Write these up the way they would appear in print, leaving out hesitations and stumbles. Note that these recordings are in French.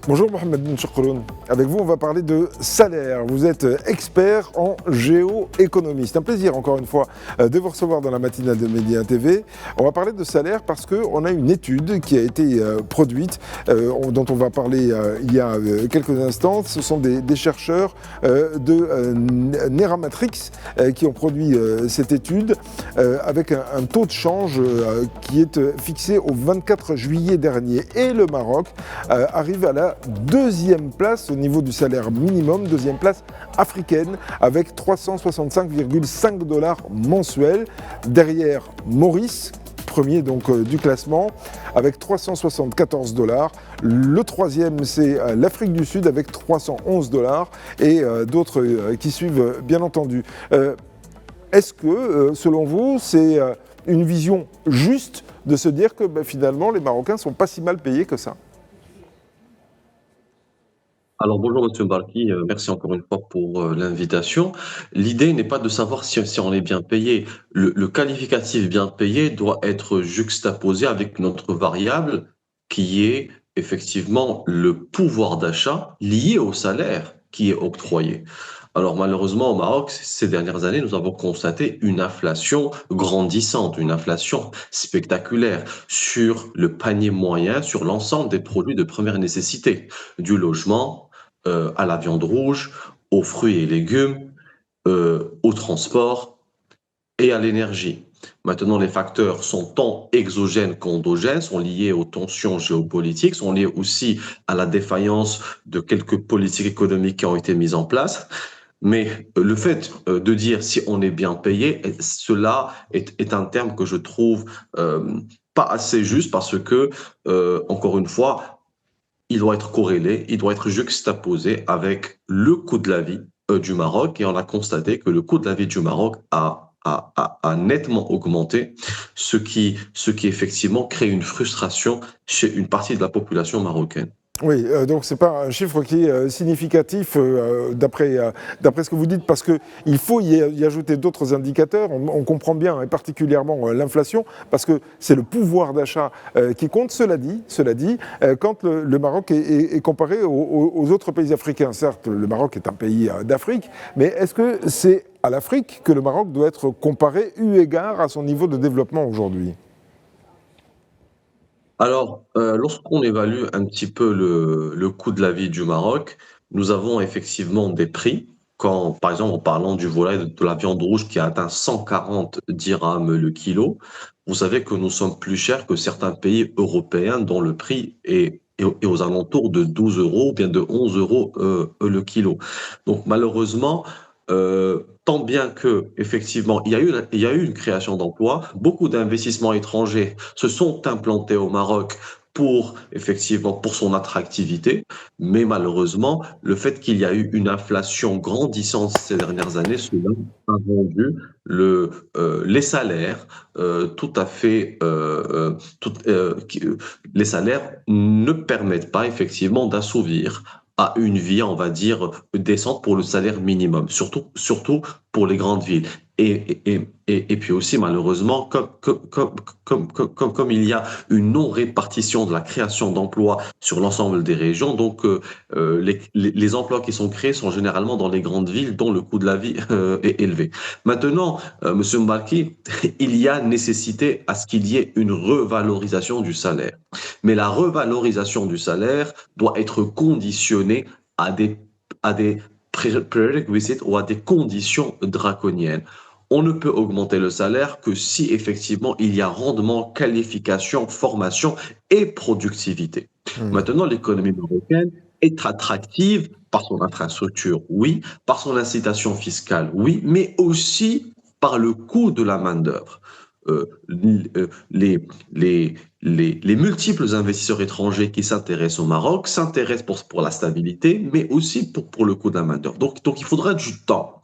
Bonjour Mohamed Ben Chokroun. Avec vous, on va parler de salaire. Vous êtes expert en géoéconomie. C'est un plaisir, encore une fois, de vous recevoir dans la matinale de Média TV. On va parler de salaire parce qu'on a une étude qui a été produite, dont on va parler il y a quelques instants. Ce sont des chercheurs de Neramatrix qui ont produit cette étude avec un taux de change qui est fixé au 24 juillet dernier. Et le Maroc arrive à la deuxième place au niveau du salaire minimum, deuxième place africaine, avec 365,5 $ mensuels. Derrière Maurice, premier donc du classement, avec 374 $. Le troisième, c'est l'Afrique du Sud avec 311 $ et d'autres qui suivent, bien entendu. Est-ce que, selon vous, c'est une vision juste de se dire que finalement, les Marocains ne sont pas si mal payés que ça ? Alors bonjour Monsieur Barki, merci encore une fois pour l'invitation. L'idée n'est pas de savoir si on est bien payé. Le qualificatif bien payé doit être juxtaposé avec une autre variable qui est effectivement le pouvoir d'achat lié au salaire qui est octroyé. Alors malheureusement au Maroc, ces dernières années, nous avons constaté une inflation grandissante, une inflation spectaculaire sur le panier moyen, sur l'ensemble des produits de première nécessité, du logement à la viande rouge, aux fruits et légumes, au transport et à l'énergie. Maintenant, les facteurs sont tant exogènes qu'endogènes, sont liés aux tensions géopolitiques, sont liés aussi à la défaillance de quelques politiques économiques qui ont été mises en place. Mais le fait de dire si on est bien payé, cela est un terme que je trouve pas assez juste parce que, encore une fois, il doit être corrélé, il doit être juxtaposé avec le coût de la vie du Maroc. Et on a constaté que le coût de la vie du Maroc a nettement augmenté, ce qui effectivement crée une frustration chez une partie de la population marocaine. Oui, donc ce n'est pas un chiffre qui est significatif d'après ce que vous dites, parce qu'il faut y ajouter d'autres indicateurs. On comprend bien, et particulièrement l'inflation, parce que c'est le pouvoir d'achat qui compte. Cela dit, quand le Maroc est comparé aux autres pays africains, certes, le Maroc est un pays d'Afrique, mais est-ce que c'est à l'Afrique que le Maroc doit être comparé eu égard à son niveau de développement aujourd'hui ? Alors, lorsqu'on évalue un petit peu le coût de la vie du Maroc, nous avons effectivement des prix. Quand, par exemple, en parlant du volaille de la viande rouge qui a atteint 140 dirhams le kilo, vous savez que nous sommes plus chers que certains pays européens dont le prix est aux alentours de 12 euros, ou bien de 11 euros le kilo. Donc, malheureusement, tant bien que, effectivement, il y a eu une création d'emplois, beaucoup d'investissements étrangers se sont implantés au Maroc pour, effectivement, pour son attractivité. Mais malheureusement, le fait qu'il y a eu une inflation grandissante ces dernières années, cela a rendu les salaires tout à fait, les salaires ne permettent pas, effectivement, d'assouvir à une vie, on va dire, décente pour le salaire minimum, surtout pour les grandes villes. Et puis aussi, malheureusement, comme il y a une non-répartition de la création d'emplois sur l'ensemble des régions, donc les emplois qui sont créés sont généralement dans les grandes villes dont le coût de la vie est élevé. Maintenant, Monsieur Mbarki, il y a nécessité à ce qu'il y ait une revalorisation du salaire. Mais la revalorisation du salaire doit être conditionnée à des prérequisites ou à des conditions draconiennes. On ne peut augmenter le salaire que si effectivement il y a rendement, qualification, formation et productivité. Maintenant, l'économie marocaine est attractive par son infrastructure, oui, par son incitation fiscale, oui, mais aussi par le coût de la main-d'œuvre. Euh, les, les multiples investisseurs étrangers qui s'intéressent au Maroc s'intéressent pour la stabilité, mais aussi pour le coût de la main-d'œuvre. Donc, il faudra du temps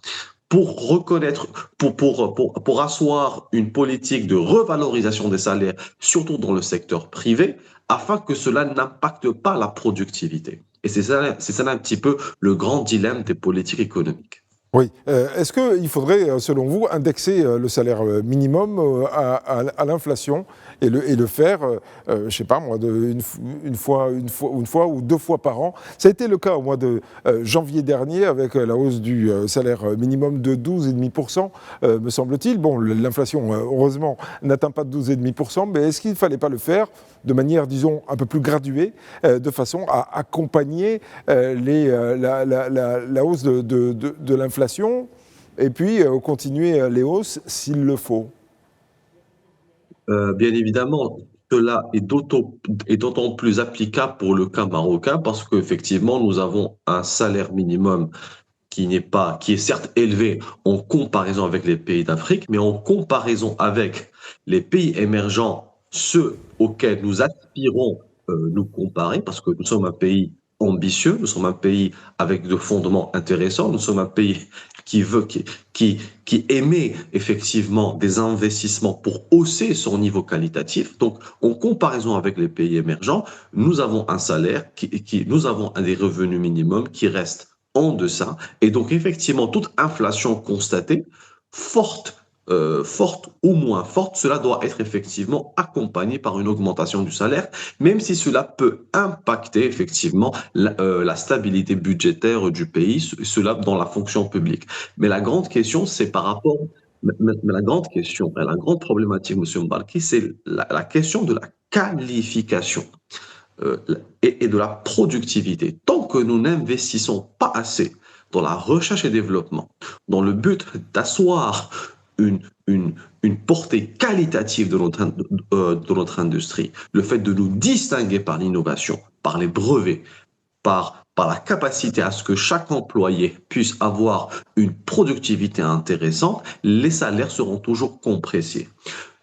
pour reconnaître, pour asseoir une politique de revalorisation des salaires, surtout dans le secteur privé, afin que cela n'impacte pas la productivité. Et c'est ça un petit peu le grand dilemme des politiques économiques. Oui. Est-ce qu'il faudrait, selon vous, indexer le salaire minimum à l'inflation et le faire, je ne sais pas moi, une fois ou 2 fois par an? Ça a été le cas au mois de janvier dernier avec la hausse du salaire minimum de 12,5%, me semble-t-il. Bon, l'inflation, heureusement, n'atteint pas de 12,5%, mais est-ce qu'il ne fallait pas le faire de manière, disons, un peu plus graduée, de façon à accompagner la hausse de l'inflation et puis continuer les hausses s'il le faut? Bien évidemment, cela est d'autant plus applicable pour le cas marocain parce qu'effectivement, nous avons un salaire minimum qui est certes élevé en comparaison avec les pays d'Afrique, mais en comparaison avec les pays émergents, ceux auxquels nous aspirons nous comparer, parce que nous sommes un pays ambitieux, nous sommes un pays avec de fondements intéressants, nous sommes un pays qui veut, qui émet effectivement des investissements pour hausser son niveau qualitatif. Donc, en comparaison avec les pays émergents, nous avons un salaire nous avons des revenus minimums qui restent en deçà. Et donc, effectivement, toute inflation constatée, forte ou moins forte, cela doit être effectivement accompagné par une augmentation du salaire, même si cela peut impacter effectivement la stabilité budgétaire du pays, cela dans la fonction publique. Mais la grande question, c'est par rapport mais la grande question, la grande problématique, M. Mbarki, c'est la question de la qualification et de la productivité. Tant que nous n'investissons pas assez dans la recherche et développement, dans le but d'asseoir une, une portée qualitative de notre industrie, le fait de nous distinguer par l'innovation, par les brevets, par la capacité à ce que chaque employé puisse avoir une productivité intéressante, les salaires seront toujours compressés.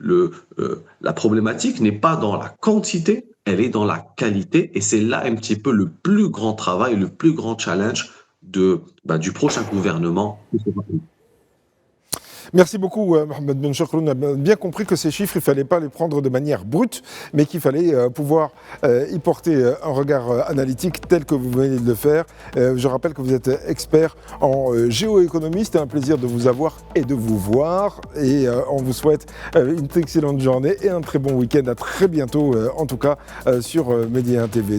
La problématique n'est pas dans la quantité, elle est dans la qualité, et c'est là un petit peu le plus grand travail, le plus grand challenge du prochain gouvernement. Merci beaucoup, Mohamed Ben Chokroun. On a bien compris que ces chiffres, il ne fallait pas les prendre de manière brute, mais qu'il fallait pouvoir y porter un regard analytique tel que vous venez de le faire. Je rappelle que vous êtes expert en géoéconomie. C'était un plaisir de vous avoir et de vous voir. Et on vous souhaite une excellente journée et un très bon week-end. À très bientôt, en tout cas, sur Média TV.